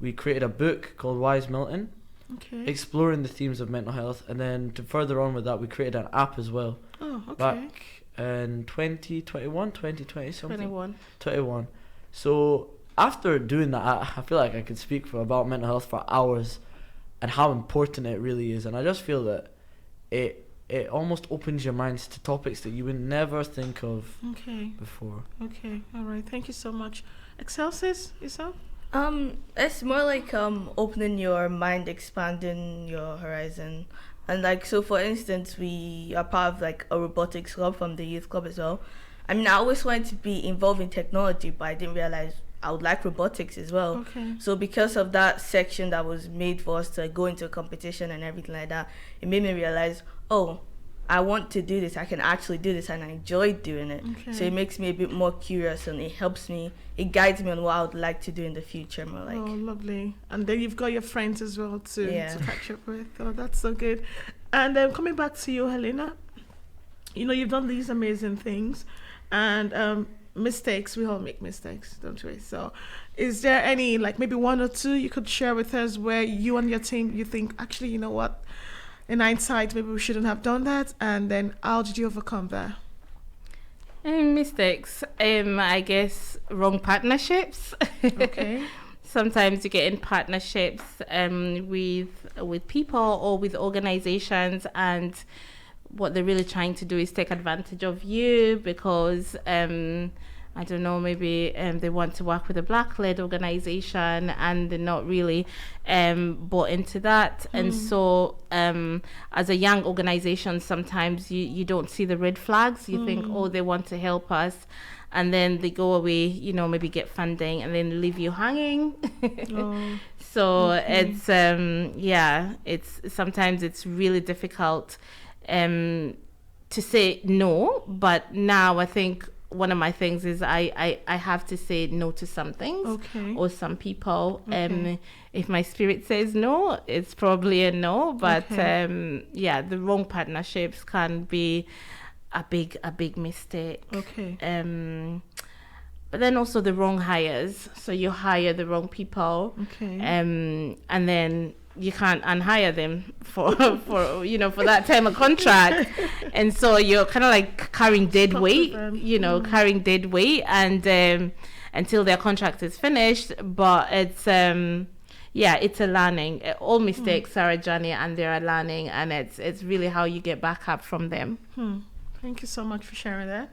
we created a book called Wise Milton, exploring the themes of mental health. And then to further on with that, we created an app as well. Oh, okay. Back in 2021, 2020 something? 21. So after doing that, I feel like I could speak about mental health for hours and how important it really is. And I just feel that it almost opens your minds to topics that you would never think of before. Okay, all right. Thank you so much. Excelsis, yourself? It's more like opening your mind, expanding your horizon, And like, so for instance, we are part of like a robotics club from the youth club as well. I mean, I always wanted to be involved in technology, but I didn't realize I would like robotics as well. Okay. So because of that section that was made for us to go into a competition and everything like that, it made me realize, oh, I want to do this. I can actually do this, and I enjoy doing it. Okay. So it makes me a bit more curious, and it helps me. It guides me on what I would like to do in the future. More like. Oh, lovely. And then you've got your friends as well to catch up with. Oh, that's so good. And then coming back to you, Helena, you've done these amazing things, and mistakes. We all make mistakes, don't we? So is there any, like maybe one or two you could share with us where you and your team, you think, actually, you know what? In hindsight, maybe we shouldn't have done that. And then how did you overcome that? Mistakes. I guess wrong partnerships. Okay. Sometimes you get in partnerships with people or with organizations, and what they're really trying to do is take advantage of you because I don't know, maybe they want to work with a Black-led organization and they're not really bought into that. And so as a young organization, sometimes you don't see the red flags. You think, oh, they want to help us. And then they go away, maybe get funding and then leave you hanging. So it's sometimes it's really difficult to say no. But now I think one of my things is I have to say no to some things or some people. If my spirit says no, it's probably a no. But the wrong partnerships can be a big mistake. But then also the wrong hires. So you hire the wrong people, and then you can't unhire them for that time of contract, and so you're kind of like carrying dead weight, carrying dead weight, and until their contract is finished. But it's it's a learning. All mistakes are a journey, and they're a learning, and it's really how you get back up from them. Thank you so much for sharing that.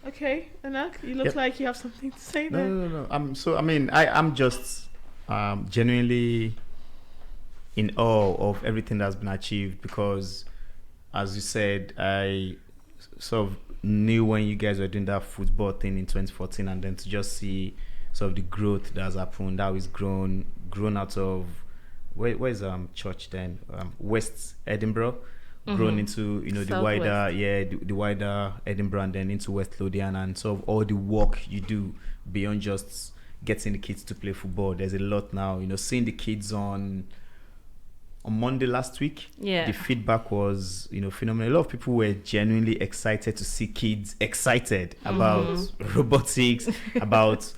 Okay, Enoch, you look like you have something to say there. No. I'm just genuinely in awe of everything that's been achieved, because as you said, I sort of knew when you guys were doing that football thing in 2014, and then to just see sort of the growth that has happened, how it's grown out of where's church then, West Edinburgh, grown into the wider Edinburgh, and then into West Lothian, and sort of all the work you do beyond just getting the kids to play football. There's a lot now, seeing the kids on Monday last week. The feedback was phenomenal. A lot of people were genuinely excited to see kids excited about robotics, about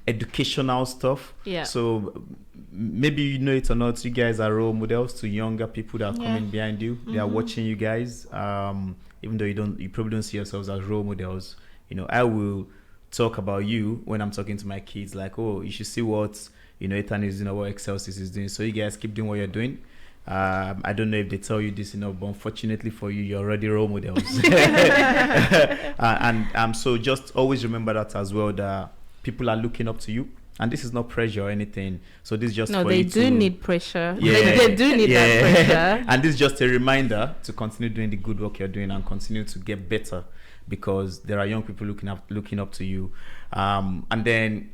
educational stuff. So maybe it or not, you guys are role models to younger people that are coming behind you. They are watching you guys, even though you probably don't see yourselves as role models. I will talk about you when I'm talking to my kids, like, oh, you should see what Ethan is doing, what 𝗪𝗀 is doing. So you guys keep doing what you're doing. I don't know if they tell you this, but unfortunately for you, you're already role models. and so just always remember that as well, that people are looking up to you. And this is not pressure or anything. So this is just for they you do to, need pressure. They do need that pressure. And this is just a reminder to continue doing the good work you're doing and continue to get better, because there are young people looking up to you. And then,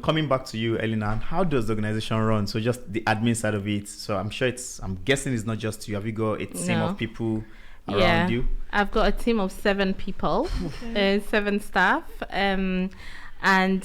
coming back to you, Helena, how does the organization run? So just the admin side of it. So I'm guessing it's not just you. Have you got a team of people around you? I've got a team of 7 people, 7 staff. And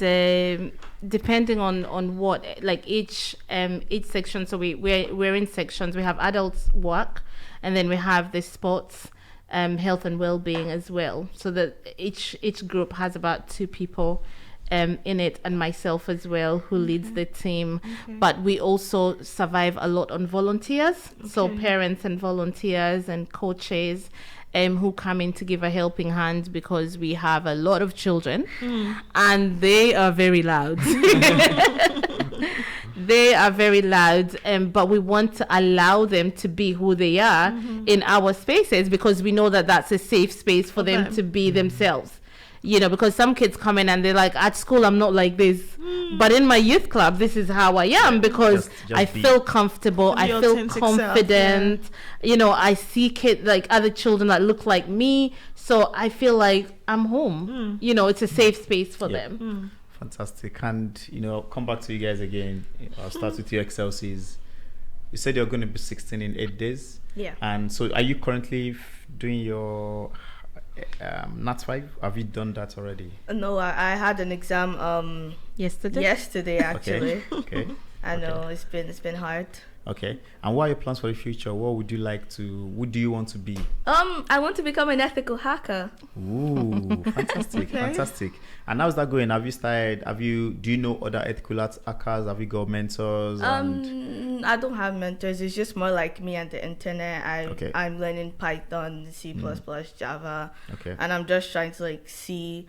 depending on what, like each section, so we're in sections. We have adults work, and then we have the sports, health and well-being as well. So that each group has about 2 people in it, and myself as well, who leads the team. But we also survive a lot on volunteers, so parents and volunteers and coaches who come in to give a helping hand, because we have a lot of children and they are very loud. They are very loud, but we want to allow them to be who they are in our spaces, because we know that that's a safe space for them to be themselves. you know, because some kids come in and they're like, at school I'm not like this, but in my youth club this is how I am, because Just I be. feel comfortable, I Your feel authentic self, confident, you know, I see kids like other children that look like me, so I feel like I'm home. You know, it's a safe space for them. Fantastic. And, you know, I'll come back to you guys again. I'll start with your 𝗂𝗄𝐶𝑠. You said you're going to be 16 in 8 days. Yeah. And so are you currently doing your NAT 5? Have you done that already? No, I had an exam yesterday actually. Okay. I know it's been hard. Okay. And what are your plans for the future? What do you want to be? I want to become an ethical hacker. Ooh, fantastic, Okay. fantastic. And how's that going? Do you know other ethical hackers? Have you got mentors? I don't have mentors. It's just more like me and the internet. I'm learning Python, C++, Java, Okay. and I'm just trying to like see.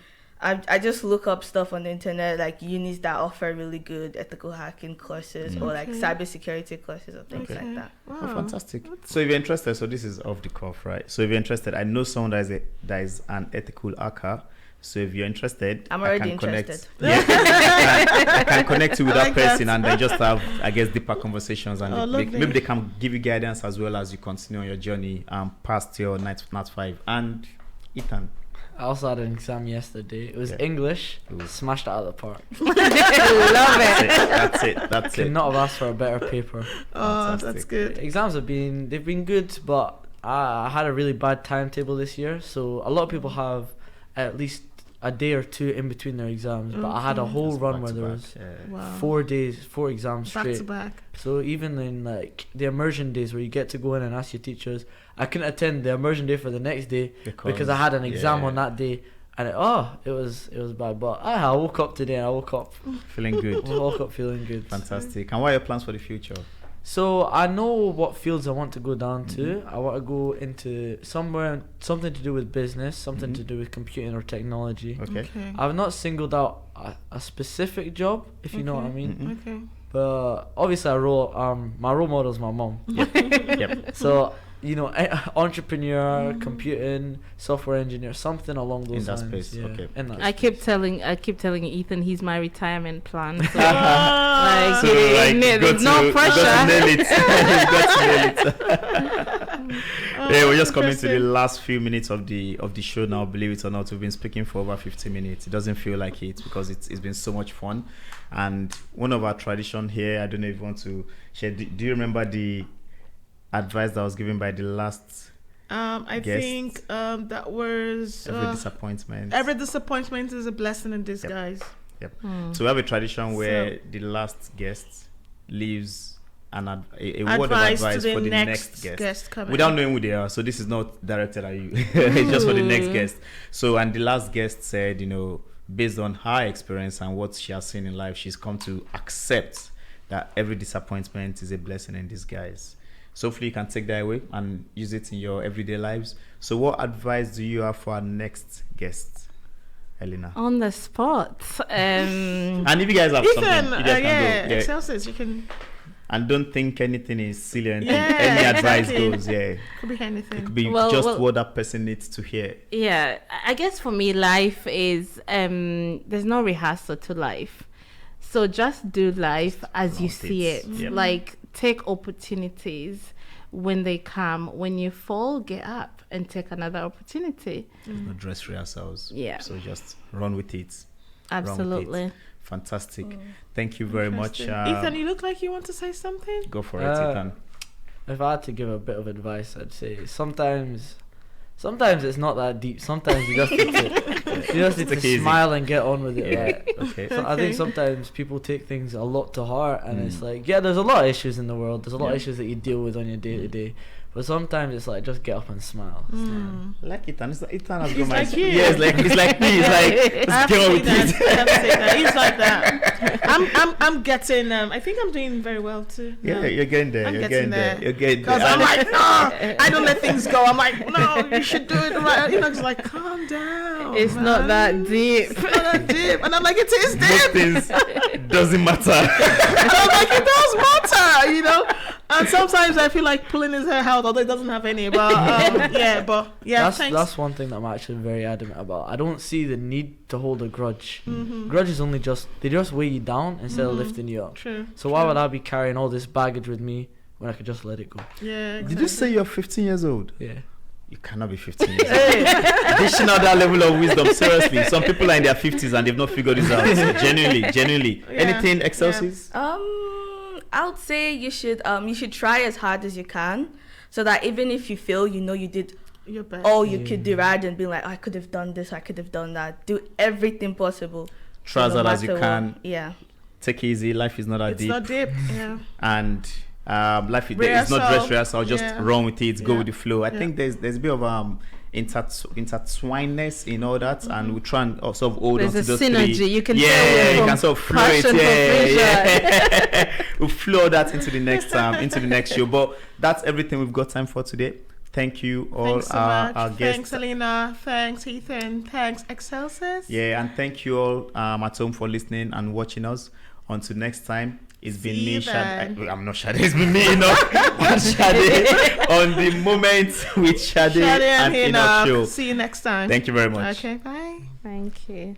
I just look up stuff on the internet, like unis that offer really good ethical hacking courses or like cybersecurity courses or things Okay. like that. Oh, fantastic. So if you're interested, so this is off the cuff, right? So if you're interested, I know someone that is an ethical hacker. So if you're interested, I'm already I can interested. I can connect you with I that like that. person and then just have, I guess, deeper conversations, and lovely. maybe they can give you guidance as well as you continue on your journey past your NAT 5. And Ethan, I also had an exam yesterday. It was Yeah. English. Ooh. Smashed it out of the park. Love it. that's it. Could not have asked for a better paper. Oh, Fantastic. that's good. Exams they've been good, but I had a really bad timetable this year. So a lot of people have at least a day or two in between their exams, but I had a whole That's run back where to there back, was yeah. Wow. 4 exams Back straight. to back. So even in like the immersion days where you get to go in and ask your teachers, I couldn't attend the immersion day for the next day because I had an exam on that day, and it was bad. But I woke up today and I woke up Feeling good. feeling good. Fantastic. And what are your plans for the future? So I know what fields I want to go down to. I want to go into something to do with business, something to do with computing or technology. Okay. I've not singled out a specific job, if you know what I mean. Okay. But obviously, my role model is my mom. Yep. So entrepreneur, computing, software engineer, something along those In that lines. space, Yeah. okay. In that I keep space. telling Ethan he's my retirement plan. So, Ah. So, like, there's no pressure. You got to nail it. Yeah, we're just coming to the interesting. last few minutes of the show now. Believe it or not, we've been speaking for over 50 minutes. It doesn't feel like it because it's been so much fun. And one of our tradition here, I don't know if you want to share. Do you remember the advice that was given by the last I guest? think that was Every disappointment? every disappointment is a blessing in disguise. Yep. So we have a tradition where the last guest leaves a word of Advice advice to the for the next next guest coming. without knowing who they are. So this is not directed at you. It's just for the next guest. So, and the last guest said, you know, based on her experience and what she has seen in life, she's come to accept that every disappointment is a blessing in disguise. So hopefully you can take that away and use it in your everyday lives. So what advice do you have for our next guest, Helena? on the spot. And if you guys have Ethan, something, you guys can go. 𝗂𝗄𝐶𝐿, you can. And don't think anything is silly or anything. Yeah, Any advice exactly. goes, yeah. Could be anything. It could be Well, just well- what that person needs to hear. Yeah, I guess for me, life is there's no rehearsal to life. So just do life as you see it. Yep. Like, take opportunities when they come. When you fall, get up and take another opportunity. There's no dress rehearsals. Yeah. So just run with it. Absolutely. Fantastic. Thank you very much. Interesting. Ethan, you look like you want to say something. Go for it, Ethan. If I had to give a bit of advice, I'd say sometimes it's not that deep. Sometimes you just need to, Take it easy. smile and get on with it. Yeah. Right? Okay. So I Okay. think sometimes people take things a lot to heart, and it's like, yeah, there's a lot of issues in the world. There's a lot of issues that you deal with on your day to day. But sometimes it's like, just get up and smile. Like Ethan. Ethan has He's got my like you. Yeah, it's like me. It's like I have let's get on to with say it. that. I have to say that. He's like that. I'm getting. I think I'm doing very well too. Yeah, now. you're getting there. I'm You're getting getting there. there. You're getting there. Because I'm like, no, I don't let things go. I'm like, no, you should do it right. You know, it's like, calm down. It's not that deep. It's not that deep. And I'm like, it is most deep. things doesn't matter. I'm like, it does matter, you know. And some sometimes I feel like pulling his hair out, although it doesn't have any. But that's one thing that I'm actually very adamant about. I don't see the need to hold a grudge. Grudge is only they just weigh you down instead of lifting you up. True. So why would I be carrying all this baggage with me when I could just let it go? Yeah. Exactly. Did you say you're 15 years old? Yeah. You cannot be 15 years old. Dishing out that level of wisdom, seriously. Some people are in their 50s and they've not figured this out. So genuinely. Yeah. Anything 𝗂𝗍𝗄𝗧? I would say you should try as hard as you can, so that even if you fail, you know you did your best. all you could do, rather than being like, I could have done this, I could have done that. Do everything possible. Try as hard as you matter can. what. Yeah. Take it easy. Life is not that deep. It's not deep. Yeah. And life is Rehearsal. not dress rehearsal. Just run with it. Go Yeah. with the flow. I think there's a bit of intertwinedness in all that, and we try and sort of hold on to There's a those synergy. three. You can you can sort of flow it. passion for Yeah. We'll flow that into the next show. But that's everything we've got time for today. Thank you all, Thanks so much. our guests. Thanks, Helena. Thanks, Ethan. Thanks, 𝗂𝗍𝗄𝗧. Yeah, and thank you all at home for listening and watching us. Until next time, it's been See me, you Sade. then. I'm not Sade, it's been me, Enoch. And Sade on the moment with Sade Sade and and Enoch show. See you next time. Thank you very much. Okay, bye. Thank you.